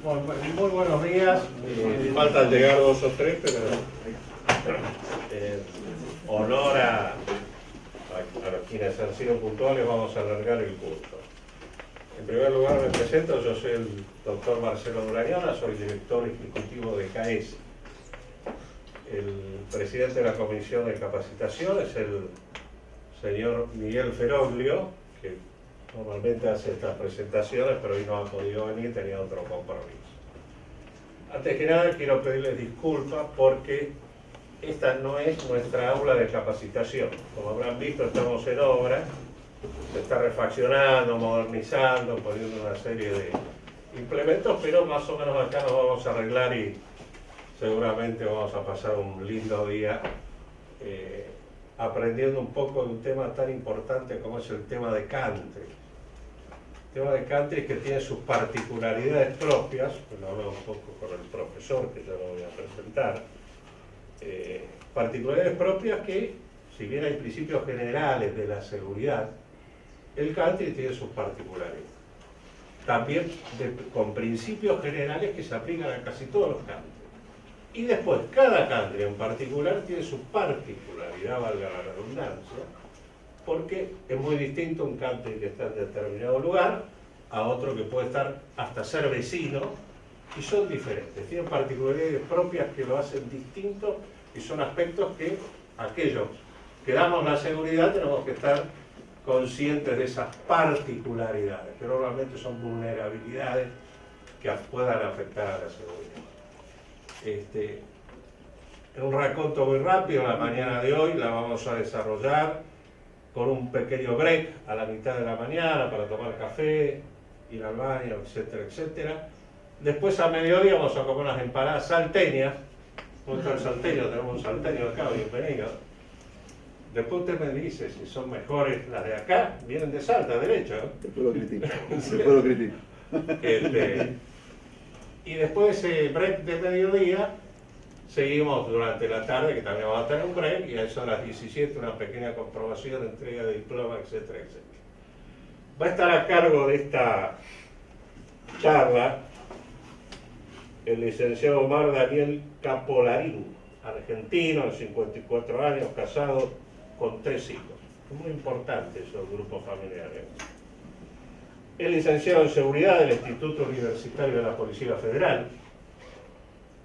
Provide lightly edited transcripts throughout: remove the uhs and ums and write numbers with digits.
Muy buenos días. Faltan llegar 2 o 3, pero honor a quienes han sido puntuales, vamos a alargar el curso. En primer lugar me presento, yo soy el doctor Marcelo Durañona, soy director ejecutivo de CAES. El presidente de la Comisión de Capacitación es el señor Miguel Feroglio, que normalmente hace estas presentaciones, pero hoy no ha podido venir, tenía otro compromiso. Antes que nada quiero pedirles disculpas porque esta no es nuestra aula de capacitación. Como habrán visto, estamos en obra, se está refaccionando, modernizando, poniendo una serie de implementos, pero más o menos acá nos vamos a arreglar y seguramente vamos a pasar un lindo día aprendiendo un poco de un tema tan importante como es el tema de country. El tema de country que tiene sus particularidades propias, pues lo hablo un poco con el profesor que ya lo voy a presentar, particularidades propias que, si bien hay principios generales de la seguridad, el country tiene sus particularidades. También con principios generales que se aplican a casi todos los country. Y después, cada country en particular tiene su particularidad, valga la redundancia, porque es muy distinto un country que está en determinado lugar a otro que puede estar hasta ser vecino, y son diferentes, tienen particularidades propias que lo hacen distinto y son aspectos que aquellos que damos la seguridad tenemos que estar conscientes de esas particularidades, que normalmente son vulnerabilidades que puedan afectar a la seguridad. En un raconto muy rápido, la mañana de hoy la vamos a desarrollar con un pequeño break a la mitad de la mañana para tomar café, ir al baño, etcétera, etcétera. Después a mediodía vamos a comer unas empanadas salteñas. ¿Cómo está el salteño? Tenemos un salteño acá, bienvenido. Después usted me dice si son mejores las de acá, vienen de Salta, derecho, ¿no? Después lo critico, después lo critico. Y después de ese break de mediodía, seguimos durante la tarde, que también vamos a tener un break, y a eso a las 17 una pequeña comprobación, entrega de diploma, etcétera, etcétera. Va a estar a cargo de esta charla el licenciado Omar Daniel Capolarín, argentino, de 54 años, casado con 3 hijos. Es muy importante esos grupos familiares. Es licenciado en Seguridad del Instituto Universitario de la Policía Federal,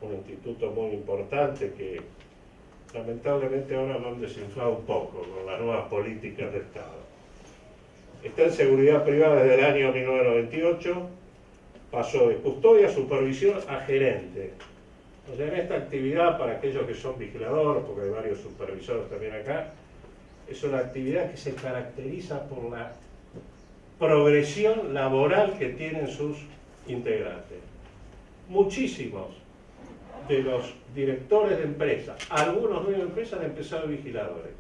un instituto muy importante que lamentablemente ahora lo han desinflado un poco con las nuevas políticas de Estado. Está en seguridad privada desde el año 1998, pasó de custodia, supervisión a gerente. O sea, en esta actividad, para aquellos que son vigiladores, porque hay varios supervisores también acá, es una actividad que se caracteriza por la progresión laboral que tienen sus integrantes. Muchísimos de los directores de empresas, algunos dueños de empresas han empezado vigiladores.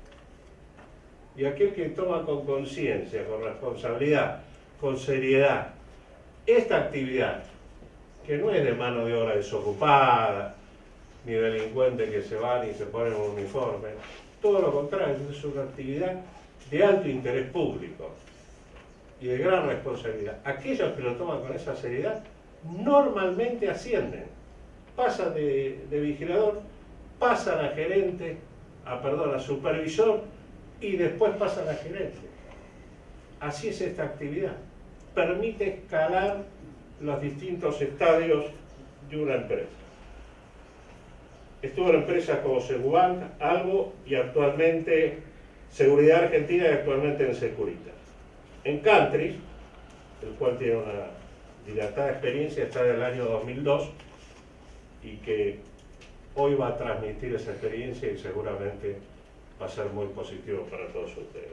Y aquel que toma con conciencia, con responsabilidad, con seriedad, esta actividad, que no es de mano de obra desocupada, ni delincuentes que se van y se ponen un uniforme, todo lo contrario, es una actividad de alto interés público y de gran responsabilidad. Aquellos que lo toman con esa seriedad normalmente ascienden, pasan de vigilador, pasan a gerente, a supervisor y después pasan a gerente. Así es esta actividad. Permite escalar los distintos estadios de una empresa. Estuvo en empresas como Segubank, Algo y actualmente Seguridad Argentina y actualmente en Securitas. En Country, el cual tiene una dilatada experiencia, está del año 2002 y que hoy va a transmitir esa experiencia y seguramente va a ser muy positivo para todos ustedes.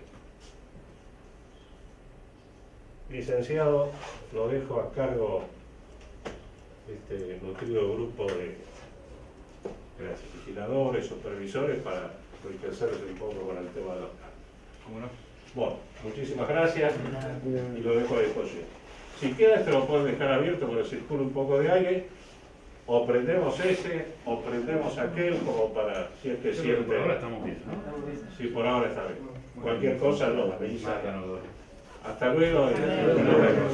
Licenciado, lo dejo a cargo de este nutrido grupo de vigiladores, supervisores para enriquecerse un poco con el tema de los cambios. ¿Cómo no? Bueno, muchísimas gracias y lo dejo a disposición. Si queda, este lo pueden dejar abierto porque circula un poco de aire, o prendemos ese, o prendemos aquel, como para, si es que siente. Por ahora estamos bien, ¿no? Sí, por ahora está bien. Cualquier cosa no, la avisa. Márcanos. Hasta luego y nos vemos.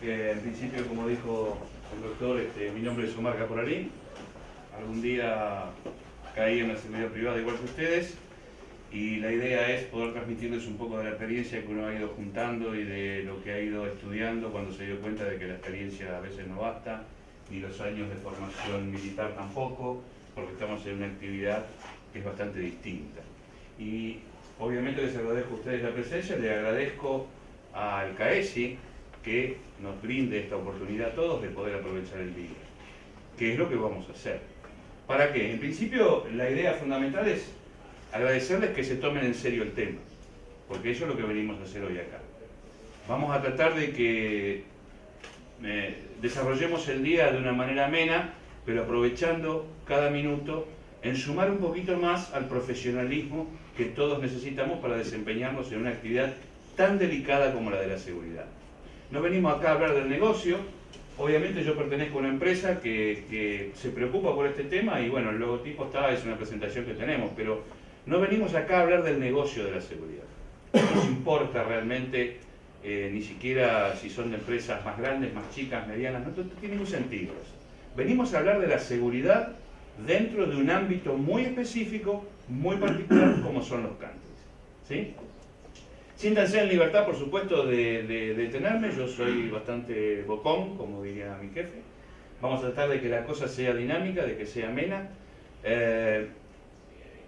En principio, como dijo el doctor, mi nombre es Omar Caporalí. Algún día caí en la seguridad privada igual que ustedes y la idea es poder transmitirles un poco de la experiencia que uno ha ido juntando y de lo que ha ido estudiando cuando se dio cuenta de que la experiencia a veces no basta, ni los años de formación militar tampoco, porque estamos en una actividad que es bastante distinta. Y obviamente les agradezco a ustedes la presencia, les agradezco al CAESI que nos brinde esta oportunidad a todos de poder aprovechar el día. ¿Qué es lo que vamos a hacer? ¿Para qué? En principio, la idea fundamental es agradecerles que se tomen en serio el tema, porque eso es lo que venimos a hacer hoy acá. Vamos a tratar de que desarrollemos el día de una manera amena, pero aprovechando cada minuto en sumar un poquito más al profesionalismo que todos necesitamos para desempeñarnos en una actividad tan delicada como la de la seguridad. No venimos acá a hablar del negocio, obviamente yo pertenezco a una empresa que se preocupa por este tema y bueno, el logotipo es una presentación que tenemos, pero no venimos acá a hablar del negocio de la seguridad. No nos importa realmente ni siquiera si son de empresas más grandes, más chicas, medianas, no tiene ningún sentido eso. Venimos a hablar de la seguridad dentro de un ámbito muy específico, muy particular, como son los countries. ¿Sí? Siéntanse en libertad, por supuesto, de detenerme. Yo soy bastante bocón, como diría mi jefe. Vamos a tratar de que la cosa sea dinámica, de que sea amena.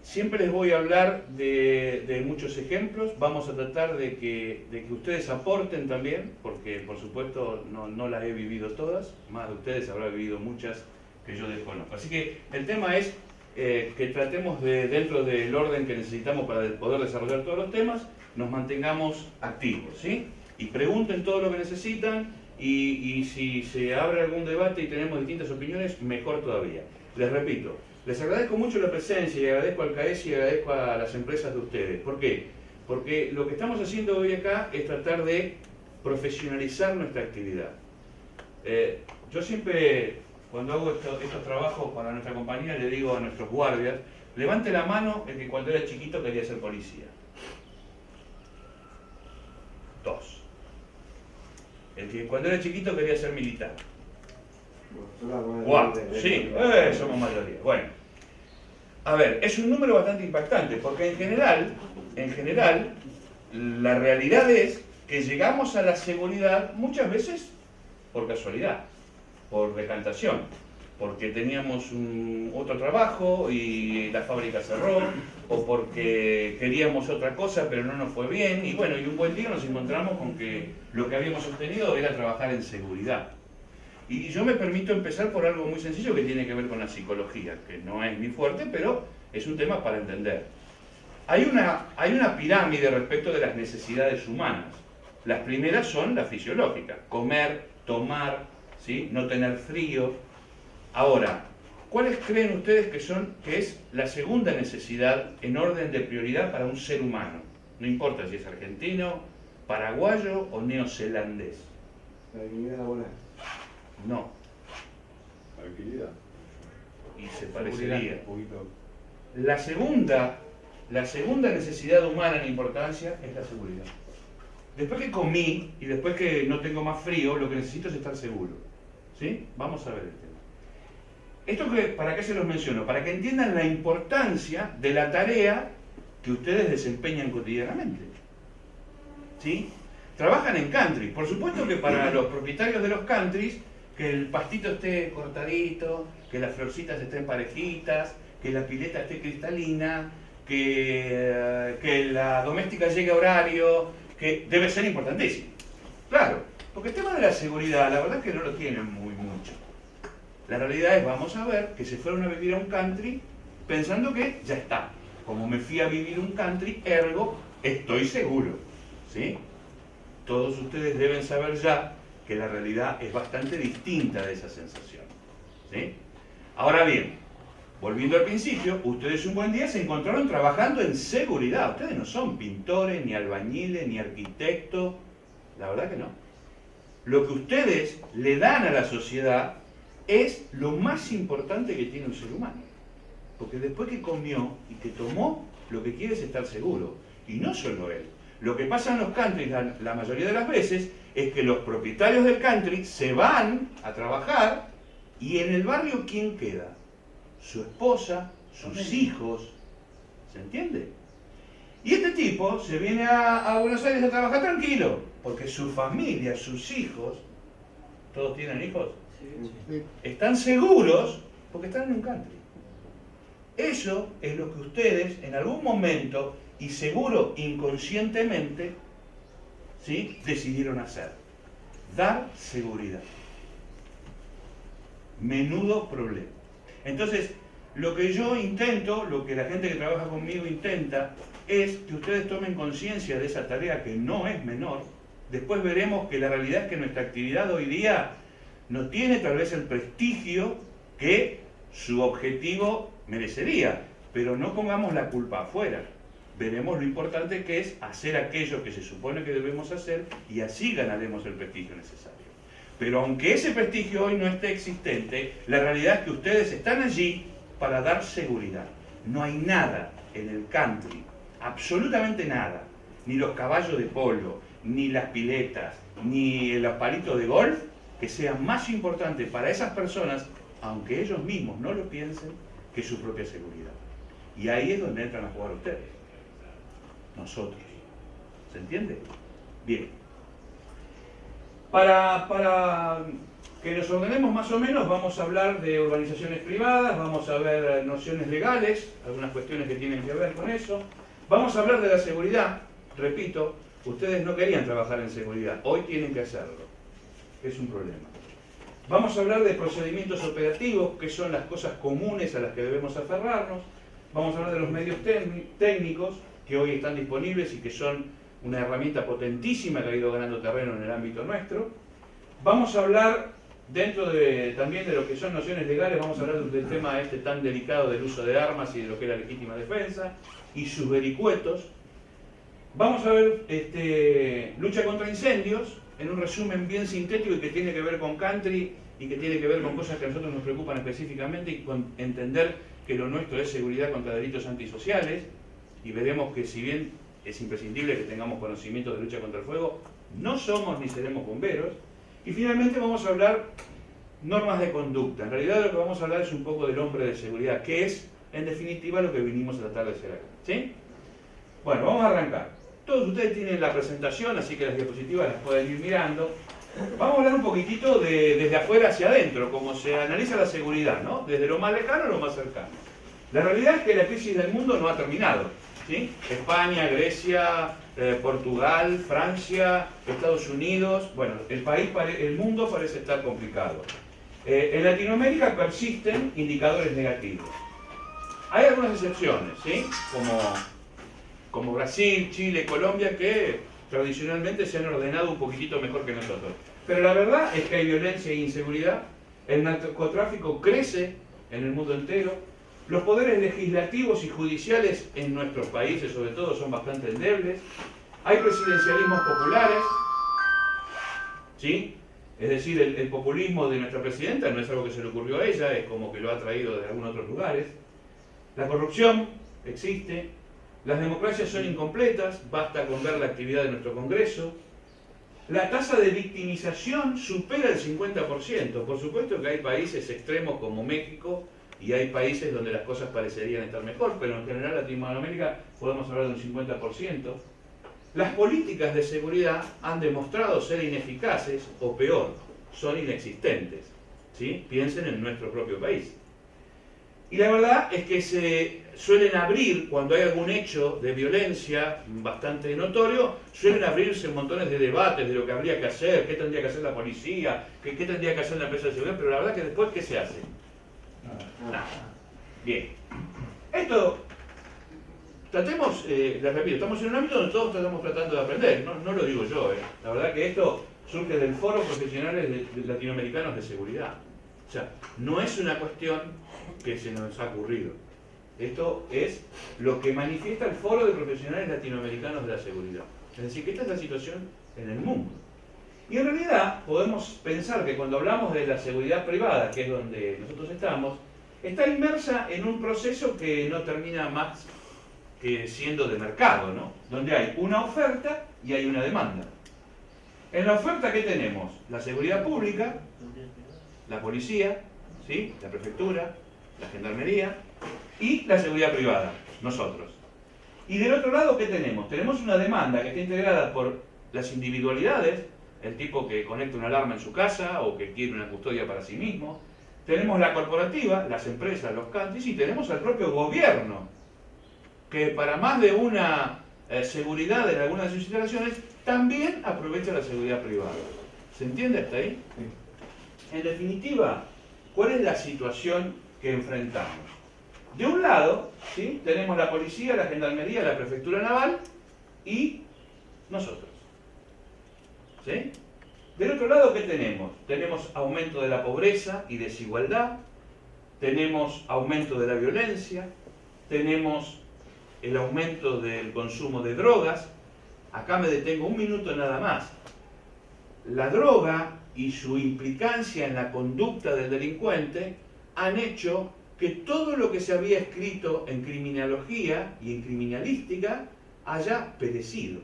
Siempre les voy a hablar de muchos ejemplos. Vamos a tratar de que ustedes aporten también, porque por supuesto no las he vivido todas. Más de ustedes habrá vivido muchas que yo desconozco. Así que el tema es que tratemos dentro del orden que necesitamos para poder desarrollar todos los temas, nos mantengamos activos, ¿sí? Y pregunten todo lo que necesitan y si se abre algún debate y tenemos distintas opiniones, mejor todavía. Les repito, les agradezco mucho la presencia y agradezco al CAESI y agradezco a las empresas de ustedes. ¿Por qué? Porque lo que estamos haciendo hoy acá es tratar de profesionalizar nuestra actividad. Yo siempre, cuando hago estos trabajos para nuestra compañía, le digo a nuestros guardias, levante la mano el que cuando era chiquito quería ser policía. 2. El que cuando era chiquito quería ser militar. 4. Sí, somos mayoría. Bueno, a ver, es un número bastante impactante, porque en general, la realidad es que llegamos a la seguridad muchas veces por casualidad, por decantación, porque teníamos otro trabajo y la fábrica cerró, o porque queríamos otra cosa pero no nos fue bien, y bueno, y un buen día nos encontramos con que lo que habíamos obtenido era trabajar en seguridad. Y yo me permito empezar por algo muy sencillo que tiene que ver con la psicología, que no es mi fuerte, pero es un tema para entender. Hay una pirámide respecto de las necesidades humanas. Las primeras son las fisiológicas: comer, tomar, ¿sí? No tener frío. Ahora, ¿cuáles creen ustedes que es la segunda necesidad en orden de prioridad para un ser humano? No importa si es argentino, paraguayo o neozelandés. La dignidad laboral. No. Tranquilidad. Y se parecería. La segunda necesidad humana en importancia es la seguridad. Después que comí y después que no tengo más frío, lo que necesito es estar seguro. ¿Sí? Vamos a ver el tema. ¿Esto para qué se los menciono? Para que entiendan la importancia de la tarea que ustedes desempeñan cotidianamente. ¿Sí? Trabajan en country. Por supuesto que para los propietarios de los countries, que el pastito esté cortadito, que las florcitas estén parejitas, que la pileta esté cristalina, que la doméstica llegue a horario, que debe ser importantísimo. Claro, porque el tema de la seguridad, la verdad es que no lo tienen muy mucho. La realidad es, vamos a ver, que se fueron a vivir a un country pensando que ya está. Como me fui a vivir un country, ergo, estoy seguro. ¿Sí? Todos ustedes deben saber ya que la realidad es bastante distinta de esa sensación. ¿Sí? Ahora bien, volviendo al principio, ustedes un buen día se encontraron trabajando en seguridad. Ustedes no son pintores, ni albañiles, ni arquitectos. La verdad que no. Lo que ustedes le dan a la sociedad es lo más importante que tiene un ser humano. Porque después que comió y que tomó, lo que quiere es estar seguro. Y no solo él. Lo que pasa en los countries la mayoría de las veces es que los propietarios del country se van a trabajar y en el barrio ¿quién queda? Su esposa, sus hijos, ¿se entiende? Y este tipo se viene a Buenos Aires a trabajar tranquilo, porque su familia, sus hijos, ¿todos tienen hijos? Sí. Están seguros porque están en un country. Eso es lo que ustedes en algún momento, y seguro inconscientemente, ¿sí?, decidieron hacer. Dar seguridad. Menudo problema. Entonces, lo que yo intento, lo que la gente que trabaja conmigo intenta, es que ustedes tomen conciencia de esa tarea que no es menor. Después veremos que la realidad es que nuestra actividad hoy día no tiene tal vez el prestigio que su objetivo merecería, pero no pongamos la culpa afuera. Veremos lo importante que es hacer aquello que se supone que debemos hacer y así ganaremos el prestigio necesario. Pero aunque ese prestigio hoy no esté existente, la realidad es que ustedes están allí para dar seguridad. No hay nada en el country, absolutamente nada, ni los caballos de polo, ni las piletas, ni los palitos de golf, que sean más importantes para esas personas, aunque ellos mismos no lo piensen, que su propia seguridad. Y ahí es donde entran a jugar ustedes, nosotros. ¿Se entiende? Bien. Para que nos ordenemos más o menos, vamos a hablar de organizaciones privadas, vamos a ver nociones legales, algunas cuestiones que tienen que ver con eso. Vamos a hablar de la seguridad. Repito, ustedes no querían trabajar en seguridad, hoy tienen que hacerlo. Es un problema. Vamos a hablar de procedimientos operativos, que son las cosas comunes a las que debemos aferrarnos. Vamos a hablar de los medios técnicos, que hoy están disponibles y que son una herramienta potentísima que ha ido ganando terreno en el ámbito nuestro. Vamos a hablar, también de lo que son nociones legales, vamos a hablar del tema este tan delicado del uso de armas y de lo que es la legítima defensa y sus vericuetos. Vamos a ver lucha contra incendios, en un resumen bien sintético y que tiene que ver con country y que tiene que ver con cosas que a nosotros nos preocupan específicamente y con entender que lo nuestro es seguridad contra delitos antisociales, y veremos que si bien es imprescindible que tengamos conocimientos de lucha contra el fuego, no somos ni seremos bomberos. Y finalmente vamos a hablar normas de conducta. En realidad lo que vamos a hablar es un poco del hombre de seguridad, que es en definitiva lo que vinimos a tratar de hacer acá. ¿Sí? Bueno, vamos a arrancar. Todos ustedes tienen la presentación, así que las diapositivas las pueden ir mirando. Vamos a hablar un poquitito desde afuera hacia adentro, cómo se analiza la seguridad, ¿no? Desde lo más lejano a lo más cercano. La realidad es que la crisis del mundo no ha terminado, ¿sí? España, Grecia, Portugal, Francia, Estados Unidos, bueno, el mundo parece estar complicado. En Latinoamérica persisten indicadores negativos. Hay algunas excepciones, ¿sí? Como Brasil, Chile, Colombia, que tradicionalmente se han ordenado un poquitito mejor que nosotros. Pero la verdad es que hay violencia e inseguridad, el narcotráfico crece en el mundo entero, los poderes legislativos y judiciales en nuestros países, sobre todo, son bastante endebles, hay presidencialismos populares, ¿sí? Es decir, el populismo de nuestra presidenta no es algo que se le ocurrió a ella, es como que lo ha traído de algunos otros lugares, la corrupción existe, las democracias son incompletas, basta con ver la actividad de nuestro Congreso. La tasa de victimización supera el 50%. Por supuesto que hay países extremos como México y hay países donde las cosas parecerían estar mejor, pero en general Latinoamérica podemos hablar de un 50%. Las políticas de seguridad han demostrado ser ineficaces o peor, son inexistentes. ¿Sí? Piensen en nuestro propio país. Y la verdad es que se suelen abrir, cuando hay algún hecho de violencia bastante notorio, suelen abrirse montones de debates de lo que habría que hacer, qué tendría que hacer la policía, qué tendría que hacer la empresa de seguridad, pero la verdad es que después, ¿qué se hace? Nada. Bien. Esto, tratemos, les repito, estamos en un ámbito donde todos estamos tratando de aprender, no lo digo yo, La verdad que esto surge del Foro Profesionales de Latinoamericanos de Seguridad. O sea, no es una cuestión que se nos ha ocurrido. Esto es lo que manifiesta el Foro de Profesionales Latinoamericanos de la Seguridad. Es decir, que esta es la situación en el mundo. Y en realidad podemos pensar que cuando hablamos de la seguridad privada, que es donde nosotros estamos, está inmersa en un proceso que no termina más que siendo de mercado, ¿no? Donde hay una oferta y hay una demanda. En la oferta, ¿qué tenemos? La seguridad pública, la policía, ¿sí? La prefectura, la gendarmería y la seguridad privada, nosotros. Y del otro lado, ¿qué tenemos? Tenemos una demanda que está integrada por las individualidades, el tipo que conecta una alarma en su casa o que quiere una custodia para sí mismo. Tenemos la corporativa, las empresas, los countries, y tenemos al propio gobierno, que para más de una seguridad en algunas de sus instalaciones, también aprovecha la seguridad privada. ¿Se entiende hasta ahí? En definitiva, ¿cuál es la situación que enfrentamos? De un lado, ¿sí? Tenemos la policía, la gendarmería, la prefectura naval y nosotros. ¿Sí? Del otro lado, ¿qué tenemos? Tenemos aumento de la pobreza y desigualdad, tenemos aumento de la violencia, tenemos el aumento del consumo de drogas. Acá me detengo un minuto nada más. La droga y su implicancia en la conducta del delincuente han hecho que todo lo que se había escrito en criminología y en criminalística haya perecido.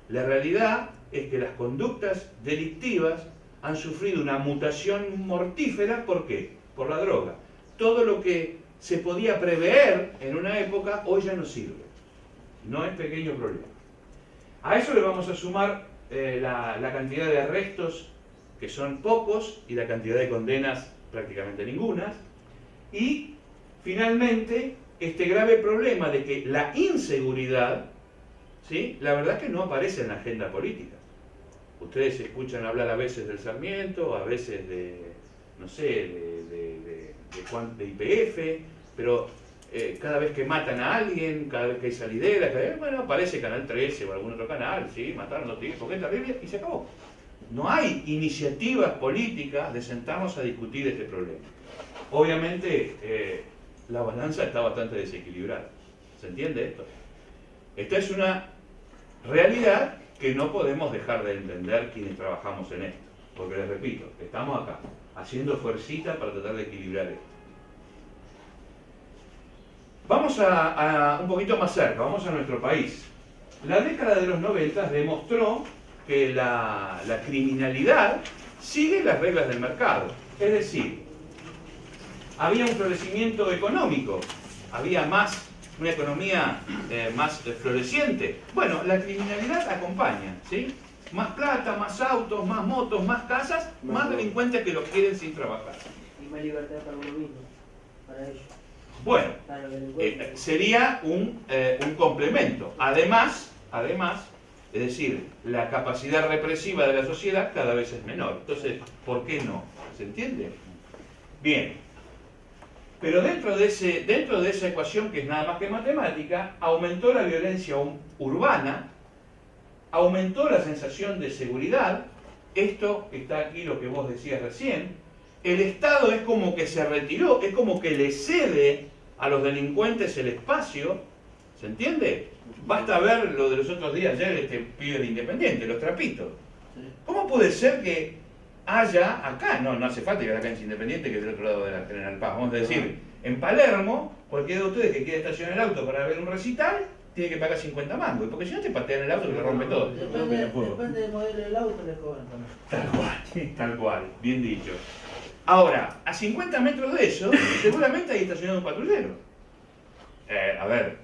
La realidad es que las conductas delictivas han sufrido una mutación mortífera. ¿Por qué? Por la droga. Todo lo que se podía prever en una época hoy ya no sirve. No es pequeño problema. A eso le vamos a sumar la cantidad de arrestos, que son pocos, y la cantidad de condenas prácticamente ninguna. Y finalmente este grave problema de que la inseguridad, ¿sí? La verdad es que no aparece en la agenda política. Ustedes escuchan hablar a veces del Sarmiento, a veces de, no sé, de YPF, pero cada vez que matan a alguien, cada vez que hay salidera, bueno, aparece Canal 13 o algún otro canal, ¿sí? Mataron a los tigres porque es terrible, y se acabó. No hay iniciativas políticas de sentarnos a discutir este problema. Obviamente, la balanza está bastante desequilibrada. ¿Se entiende esto? Esta es una realidad que no podemos dejar de entender quienes trabajamos en esto. Porque les repito, estamos acá, haciendo fuercita para tratar de equilibrar esto. Vamos a un poquito más cerca, vamos a nuestro país. La década de los 90 demostró que la criminalidad sigue las reglas del mercado. Es decir, había un florecimiento económico, había una economía más floreciente. Bueno, la criminalidad acompaña, ¿sí? Más plata, más autos, más motos, más casas, más delincuentes que los quieren sin trabajar. Y más libertad para uno mismo, para ellos. Bueno, sería un complemento. Además, es decir, la capacidad represiva de la sociedad cada vez es menor. Entonces, ¿por qué no? ¿Se entiende? Bien. Pero dentro de esa ecuación, que es nada más que matemática, aumentó la violencia urbana, aumentó la sensación de seguridad. Esto que está aquí, lo que vos decías recién, el Estado es como que se retiró, es como que le cede a los delincuentes el espacio. ¿Se entiende? Basta ver lo de los otros días, ayer, este pibe de Independiente, los trapitos. ¿Cómo puede ser que haya acá, no hace falta que haya acá en Independiente, que es del otro lado de la General Paz, vamos a decir, en Palermo, cualquiera de ustedes que quiera estacionar el auto para ver un recital, tiene que pagar 50 mangos, porque si no te patean el auto y te rompe todo. Depende del modelo del auto, les cobran también. Tal cual, bien dicho. Ahora, a 50 metros de eso, seguramente hay estacionado un patrullero. A ver,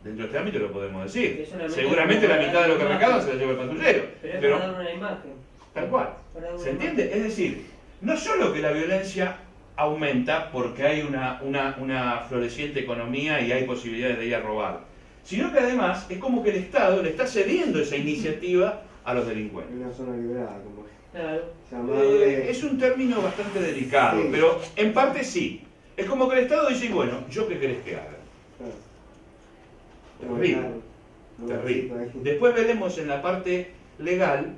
dentro de este ámbito lo podemos decir. Seguramente la mitad de lo que recaudan se la lleva el patrullero. Pero es para dar una imagen. Tal cual. ¿Se entiende? Es decir, no solo que la violencia aumenta porque hay una floreciente economía y hay posibilidades de ir a robar, sino que además es como que el Estado le está cediendo esa iniciativa a los delincuentes. Una zona liberada, como Claro. Es un término bastante delicado, Sí. pero en parte sí. Es como que el Estado dice, bueno, ¿yo qué querés que haga? Terrible. Terrible. Después veremos en la parte legal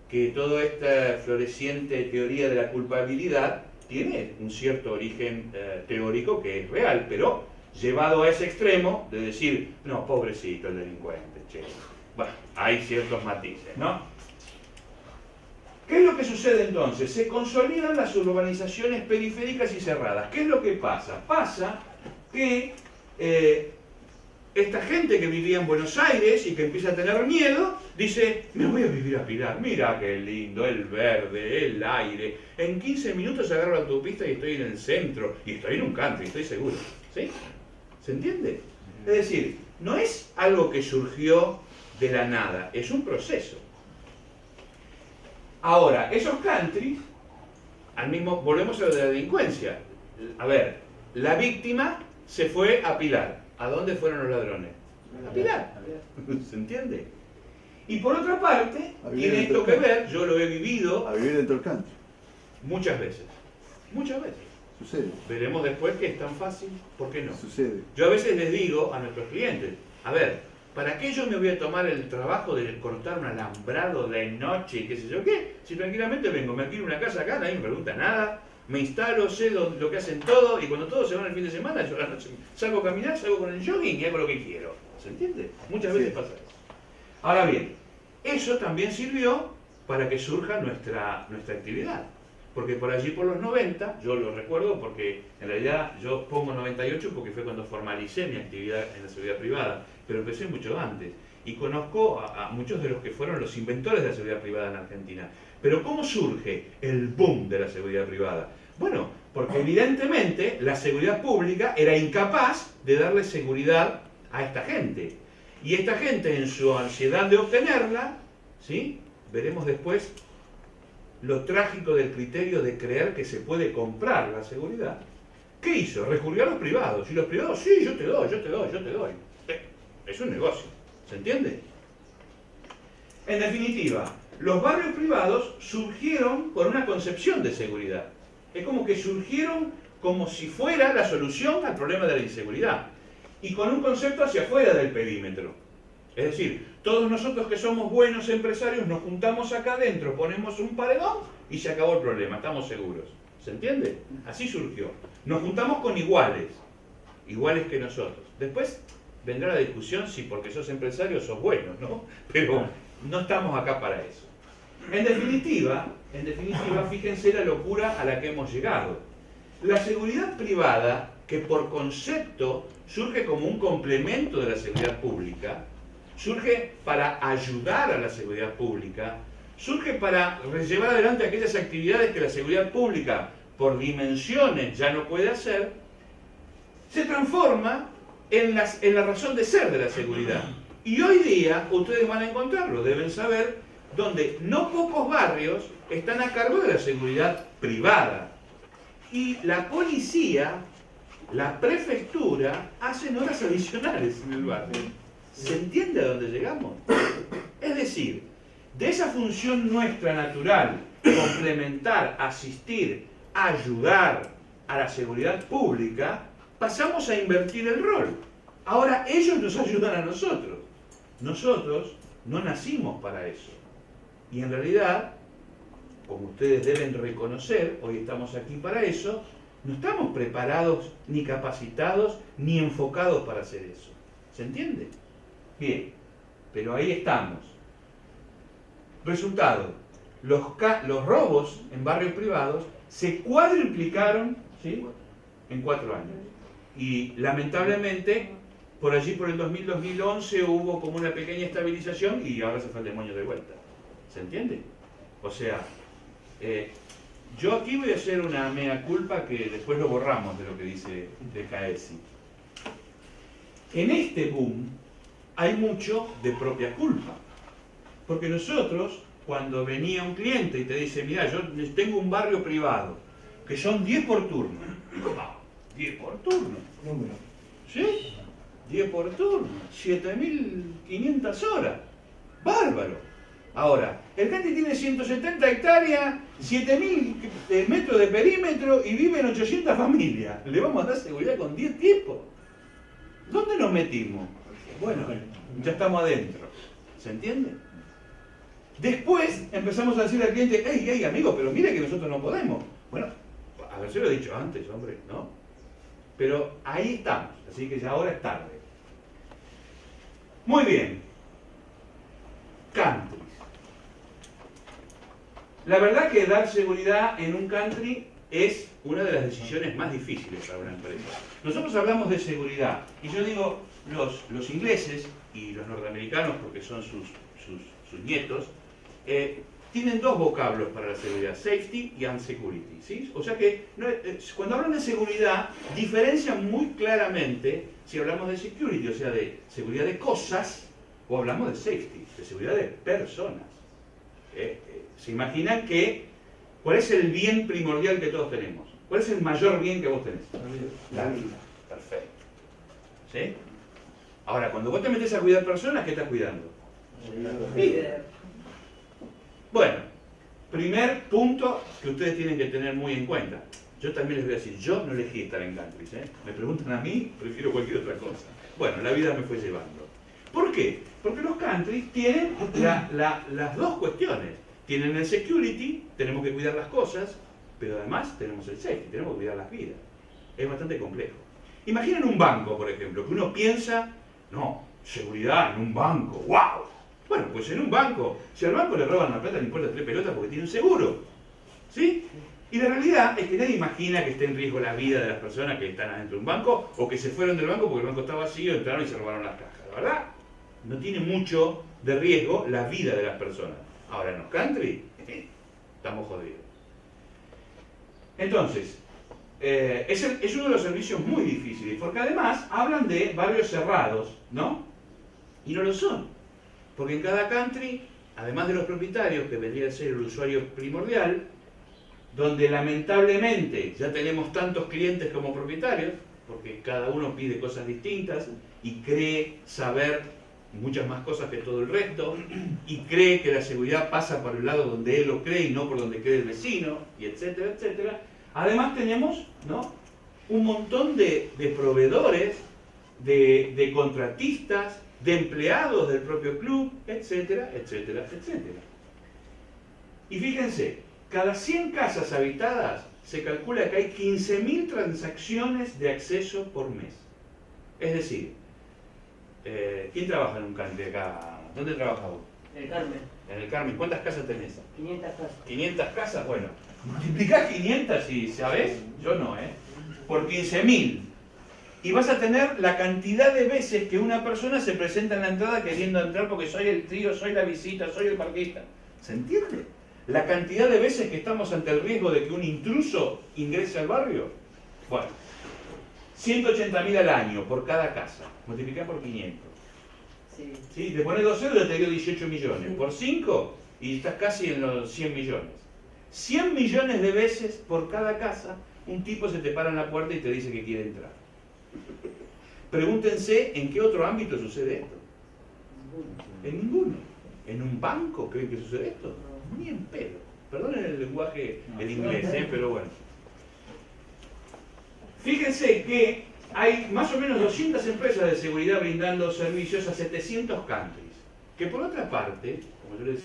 que toda esta floreciente teoría de la culpabilidad tiene un cierto origen teórico que es real, pero llevado a ese extremo de decir, no, pobrecito el delincuente, che. Bueno, hay ciertos matices, ¿no? ¿Qué es lo que sucede entonces? Se consolidan las urbanizaciones periféricas y cerradas. ¿Qué es lo que pasa? Pasa que esta gente que vivía en Buenos Aires y que empieza a tener miedo, dice, me voy a vivir a Pilar, mira qué lindo, el verde, el aire. En 15 minutos agarro la autopista y estoy en el centro, y estoy en un country, estoy seguro. ¿Sí? ¿Se entiende? Es decir, no es algo que surgió de la nada, es un proceso. Ahora, esos countries, volvemos a lo de la delincuencia. A ver, la víctima se fue a Pilar. ¿A dónde fueron los ladrones? A Pilar. ¿Se entiende? Y por otra parte, tiene esto que ver, yo lo he vivido A vivir dentro del country. muchas veces. Muchas veces. Sucede. Veremos después que es tan fácil, ¿por qué no? Sucede. Yo a veces les digo a nuestros clientes, a ver, ¿para qué yo me voy a tomar el trabajo de cortar un alambrado de noche y qué sé yo qué? Si tranquilamente vengo, me alquilo una casa acá, nadie me pregunta nada, me instalo, sé lo que hacen todos, y cuando todos se van el fin de semana, yo a la noche salgo a caminar, salgo con el jogging y hago lo que quiero. ¿Se entiende? Muchas veces pasa eso. Ahora bien, eso también sirvió para que surja nuestra actividad. Porque por allí por los 90, yo lo recuerdo porque en realidad yo pongo 98 porque fue cuando formalicé mi actividad en la seguridad privada, pero empecé mucho antes. Y conozco a muchos de los que fueron los inventores de la seguridad privada en Argentina. Pero ¿cómo surge el boom de la seguridad privada? Bueno, porque evidentemente la seguridad pública era incapaz de darle seguridad a esta gente. Y esta gente en su ansiedad de obtenerla, ¿sí? Veremos después lo trágico del criterio de creer que se puede comprar la seguridad. ¿Qué hizo? Recurrió a los privados. Y los privados, sí, yo te doy. Es un negocio. ¿Se entiende? En definitiva, los barrios privados surgieron por una concepción de seguridad. Es como que surgieron como si fuera la solución al problema de la inseguridad. Y con un concepto hacia afuera del perímetro. Es decir, todos nosotros que somos buenos empresarios nos juntamos acá adentro, ponemos un paredón y se acabó el problema, estamos seguros. ¿Se entiende? Así surgió. Nos juntamos con iguales que nosotros. Después vendrá la discusión si porque sos empresario sos bueno, ¿no? Pero no estamos acá para eso. En definitiva, fíjense la locura a la que hemos llegado. La seguridad privada, que por concepto surge como un complemento de la seguridad pública, surge para ayudar a la seguridad pública, surge para llevar adelante aquellas actividades que la seguridad pública, por dimensiones, ya no puede hacer, se transforma en la razón de ser de la seguridad. Y hoy día, ustedes van a encontrarlo, deben saber, donde no pocos barrios están a cargo de la seguridad privada. Y la policía, la prefectura, hacen horas adicionales en el barrio. ¿Se entiende a dónde llegamos? Es decir, de esa función nuestra natural, complementar, asistir, ayudar a la seguridad pública, pasamos a invertir el rol. Ahora ellos nos ayudan a nosotros. Nosotros no nacimos para eso. Y en realidad, como ustedes deben reconocer, hoy estamos aquí para eso, no estamos preparados, ni capacitados, ni enfocados para hacer eso. ¿Se entiende? Bien, pero ahí estamos. Resultado, los robos en barrios privados se cuadruplicaron, ¿sí?, en 4 años. Y lamentablemente, por allí por el 2000-2011 hubo como una pequeña estabilización y ahora se fue el demonio de vuelta. ¿Se entiende? O sea, yo aquí voy a hacer una mea culpa que después lo borramos de lo que dice de Caesi. En este boom hay mucho de propia culpa. Porque nosotros, cuando venía un cliente y te dice, mira, yo tengo un barrio privado, que son 10 por turno. ¿Cómo? 10 por turno. Número. ¿Sí? 10 por turno. 7.500 horas. Bárbaro. Ahora, el country tiene 170 hectáreas, 7.000 metros de perímetro y viven 800 familias. Le vamos a dar seguridad con 10 tipos. ¿Dónde nos metimos? Bueno, ya estamos adentro. ¿Se entiende? Después empezamos a decir al cliente, hey, amigo, pero mire que nosotros no podemos. Bueno, a ver si lo he dicho antes, hombre, ¿no? Pero ahí estamos, así que ya ahora es tarde. Muy bien. Countries. La verdad que dar seguridad en un country es una de las decisiones más difíciles para una empresa. Nosotros hablamos de seguridad, y yo digo, los ingleses y los norteamericanos, porque son sus nietos, tienen dos vocablos para la seguridad, safety y unsecurity, ¿sí? O sea que cuando hablan de seguridad, diferencian muy claramente si hablamos de security, o sea, de seguridad de cosas, o hablamos de safety, de seguridad de personas. Se imaginan ¿cuál es el bien primordial que todos tenemos? ¿Cuál es el mayor bien que vos tenés? La vida. Perfecto. ¿Sí? Ahora, cuando vos te metes a cuidar personas, ¿qué estás cuidando? Vida. Bueno, primer punto que ustedes tienen que tener muy en cuenta. Yo también les voy a decir, yo no elegí estar en countries, Me preguntan a mí, prefiero cualquier otra cosa. Bueno, la vida me fue llevando. ¿Por qué? Porque los countries tienen las dos cuestiones. Tienen el security, tenemos que cuidar las cosas, pero además tenemos el safety, tenemos que cuidar las vidas. Es bastante complejo. Imaginen un banco, por ejemplo, que uno piensa, no, seguridad en un banco, ¡wow! Bueno, pues en un banco, si al banco le roban la plata, le importa 3 pelotas porque tiene un seguro. ¿Sí? Y la realidad es que nadie imagina que esté en riesgo la vida de las personas que están adentro de un banco o que se fueron del banco porque el banco está vacío, entraron y se robaron las cajas. La verdad, no tiene mucho de riesgo la vida de las personas. Ahora en los country, estamos jodidos. Entonces, es uno de los servicios muy difíciles, porque además hablan de barrios cerrados, ¿no? Y no lo son. Porque en cada country, además de los propietarios, que vendría a ser el usuario primordial, donde lamentablemente ya tenemos tantos clientes como propietarios, porque cada uno pide cosas distintas y cree saber muchas más cosas que todo el resto, y cree que la seguridad pasa por el lado donde él lo cree y no por donde cree el vecino, y etcétera, etcétera. Además tenemos, ¿no?, un montón de proveedores, de contratistas, de empleados del propio club, etcétera, etcétera, etcétera. Y fíjense, cada 100 casas habitadas se calcula que hay 15.000 transacciones de acceso por mes. Es decir, ¿quién trabaja en un country acá? ¿Dónde trabaja vos? En el Carmen. En el Carmen. ¿Cuántas casas tenés? 500 casas. 500 casas, bueno. Multiplicás 500 y, ¿sabés? Yo no, por 15.000. Y vas a tener la cantidad de veces que una persona se presenta en la entrada queriendo entrar porque soy el trío, soy la visita, soy el parquista. ¿Se entiende? La cantidad de veces que estamos ante el riesgo de que un intruso ingrese al barrio. Bueno, 180.000 al año por cada casa. Multiplicá por 500. Sí. ¿Sí? Te pones 2 ceros y te dio 18 millones. Por 5 y estás casi en los 100 millones. 100 millones de veces por cada casa un tipo se te para en la puerta y te dice que quiere entrar. Pregúntense en qué otro ámbito sucede esto. En ninguno. ¿En un banco creen que sucede esto? Ni en pedo. Perdonen el lenguaje, el inglés, pero bueno. Fíjense que hay más o menos 200 empresas de seguridad brindando servicios a 700 countries. Que por otra parte, como yo les decía,